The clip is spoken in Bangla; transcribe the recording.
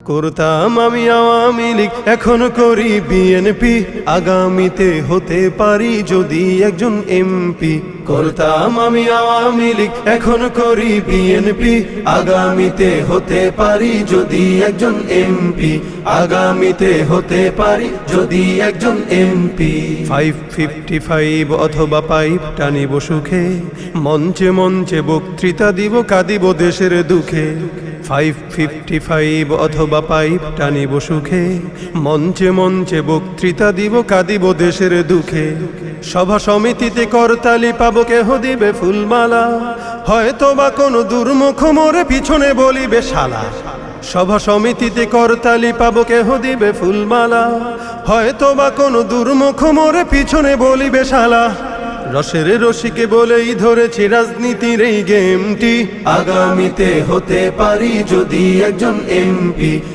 করতাম আমি আওয়ামী লীগ, এখন করি বিএনপি, আগামীতে হতে পারি যদি একজন এমপি। করতাম আমি আওয়ামী লীগ, এখন করি বিএনপি, আগামীতে হতে পারি যদি একজন এমপি, আগামীতে হতে পারি যদি একজন এমপি। 555 অথবা পাইপ টানিব সুখে, মঞ্চে মঞ্চে বক্তৃতা দিব, কাঁদিব দেশের দুঃখে। 555 অথবা পাইপ টানিব সুখে, মঞ্চে মঞ্চে বক্তৃতা দিব, কাঁদিব দেশের দুঃখে। সভা সমিতিতে করতালি পাবো, কেহ দিবে ফুলমালা, হয়তো বা কোনো দুর্মুখ মোরে পিছনে বলিবে শালা। সভা সমিতিতে করতালি পাবো, কেহ দিবে ফুলমালা, হয়তো বা কোনো দুর্মুখ মোরে পিছনে বলিবে শালা। রসের রসিকে বলেই ধরেছি রাজনীতির এই গেমটি, আগামীতে হতে পারি যদি একজন এমপি,